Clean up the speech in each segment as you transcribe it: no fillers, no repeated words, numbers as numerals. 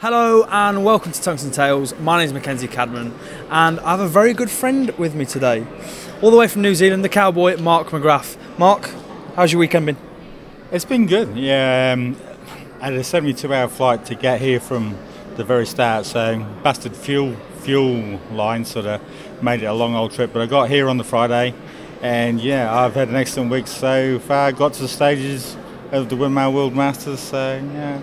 Hello and welcome to Tungsten Tales. My name is Mackenzie Cadman and I have a very good friend with me today. All the way from New Zealand, the Cowboy Mark Mcgrath. Mark, how's your weekend been? It's been good, yeah. I had a 72-hour flight to get here from the very start, so busted fuel line, sort of made it a long old trip. But I got here on the Friday and yeah, I've had an excellent week so far. Got to the stages of the Windmill World Masters, so yeah,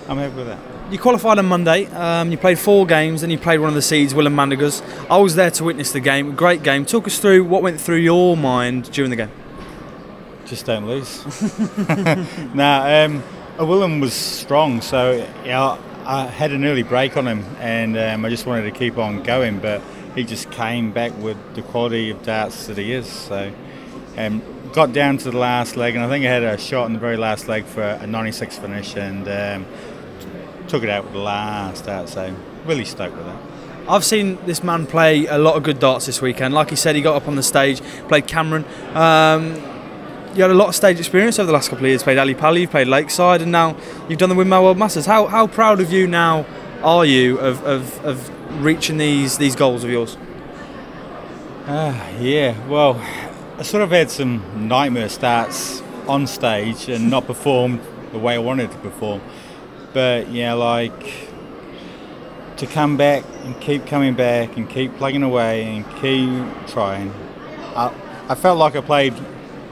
I'm happy with that. You qualified on Monday, you played 4 games, then you played one of the seeds, Willem Mandigers. I was there to witness the game, great game. Talk us through what went through your mind during the game. Just don't lose. Now, Willem was strong, so yeah, I had an early break on him and I just wanted to keep on going, but he just came back with the quality of darts that he is. So got down to the last leg, and I think I had a shot in the very last leg for a 96 finish, and took it out with the last dart, so really stoked with that. I've seen this man play a lot of good darts this weekend. Like he said, he got up on the stage, played Cameron. You had a lot of stage experience over the last couple of years. Played Ali Pali, you've played Lakeside, and now you've done the Windmill World Masters. How proud of you now are you of reaching these goals of yours? Yeah, well, I sort of had some nightmare starts on stage and not performed the way I wanted to perform. But yeah, like to come back and keep coming back and keep plugging away and keep trying. I felt like I played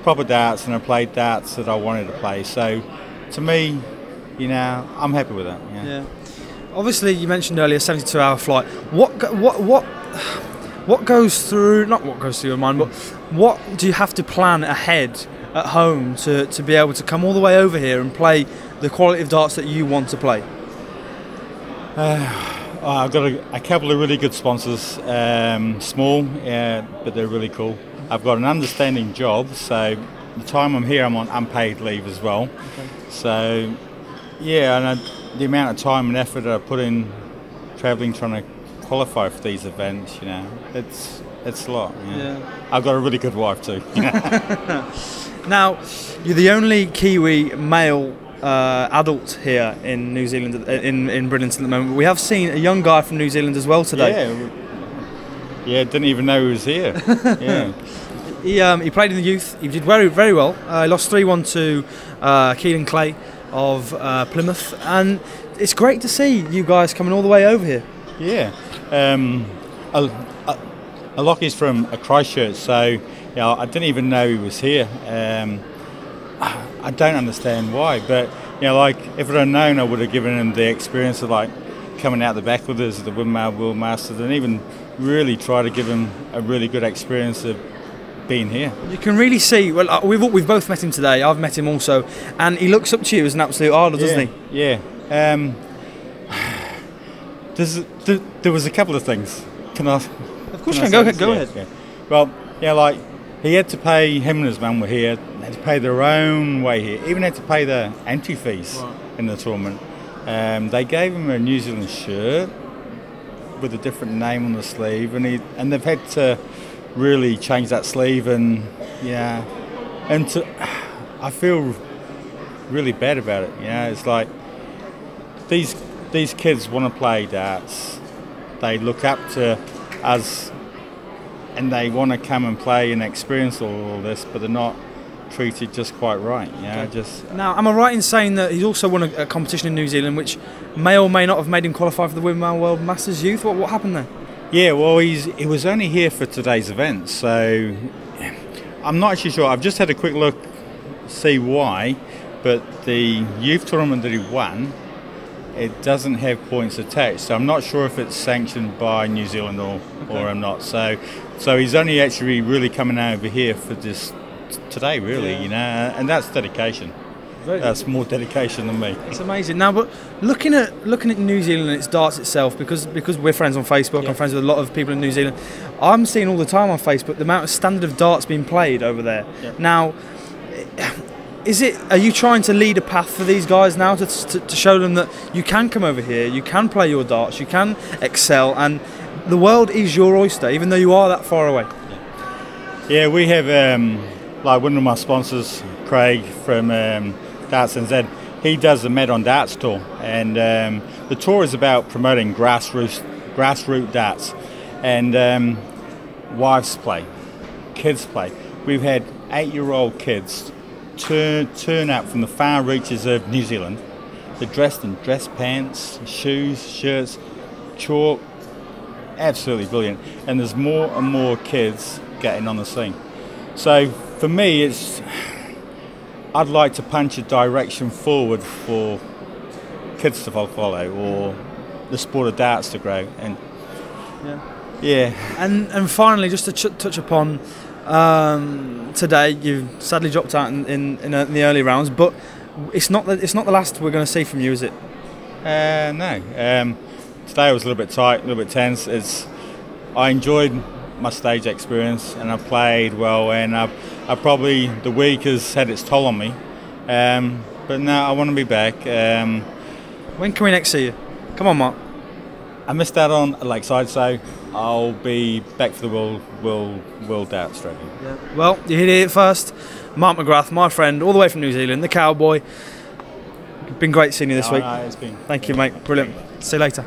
proper darts and I played darts that I wanted to play. So to me, you know, I'm happy with that. Yeah. Obviously, you mentioned earlier 72-hour flight. What goes through? Not what goes through your mind, but what do you have to plan ahead at home to be able to come all the way over here and play the quality of darts that you want to play? I've got a couple of really good sponsors, small, but they're really cool. I've got an understanding job, so the time I'm here I'm on unpaid leave as well. Okay. So yeah, and the amount of time and effort I put in travelling trying to qualify for these events, you know, it's a lot. Yeah. I've got a really good wife too. Now, you're the only Kiwi male adult here in New Zealand, in Bridlington at the moment. We have seen a young guy from New Zealand as well today. Yeah, didn't even know he was here. Yeah. He played in the youth. He did very, very well. He lost 3-1 to Keelan Clay of Plymouth, and it's great to see you guys coming all the way over here. Yeah. Lockie's from Christchurch, so yeah, I didn't even know he was here. I don't understand why, but you know, like if I'd have known, I would have given him the experience of like coming out the back with us at the Windmill World Masters, and even really try to give him a really good experience of being here. You can really see. Well, we've both met him today. I've met him also, and he looks up to you as an absolute idol, doesn't he? Yeah. There was a couple of things. Can I? Of course, you can. Go ahead. Yeah. Well, yeah, like he had to pay. Him and his mum were here. They had to pay their own way here. Even had to pay the entry fees in the tournament. They gave him a New Zealand shirt with a different name on the sleeve, and they've had to really change that sleeve, and yeah, I feel really bad about it. Yeah, it's like these kids want to play darts. They look up to us and they want to come and play and experience all this, but they're not treated just quite right. Yeah, okay. Now, am I right in saying that he's also won a competition in New Zealand, which may or may not have made him qualify for the Windmill World Masters Youth? What happened there? Yeah, well, he was only here for today's event, so I'm not actually sure. I've just had a quick look, see why, but the youth tournament that he won, it doesn't have points attached, so I'm not sure if it's sanctioned by New Zealand or I'm not. So he's only actually really coming over here for this today, really, you know, and that's dedication. That's more dedication than me. It's amazing. Now, but looking at New Zealand and its darts itself, because we're friends on Facebook, I'm friends with a lot of people in New Zealand. I'm seeing all the time on Facebook the amount of standard of darts being played over there. Yeah. Now, are you trying to lead a path for these guys now to show them that you can come over here, you can play your darts, you can excel, and the world is your oyster, even though you are that far away? Yeah, we have like one of my sponsors, Craig from Darts NZ. He does the Med on Darts tour, and the the tour is about promoting grassroots darts, and wives play, kids play. We've had 8-year-old kids turn out from the far reaches of New Zealand. They're dressed in dress pants, shoes, shirts, chalk. Absolutely brilliant. And there's more and more kids getting on the scene. So for me, I'd like to punch a direction forward for kids to follow, or the sport of darts to grow. And yeah. And finally, just to touch upon today, you've sadly dropped out in the early rounds, but it's not the last we're going to see from you, is it? No. Today was a little bit tight, a little bit tense. I enjoyed my stage experience, and I played well, and the week has had its toll on me. But now I want to be back. When can we next see you? Come on, Mark. I missed out on Lakeside, so I'll be back for the World Darts Trophy. Yeah. Well, you heard it first. Mark Mcgrath, my friend, all the way from New Zealand, the Cowboy. It's been great seeing you this week. No, it's been. Thank you, mate. Brilliant. See you later.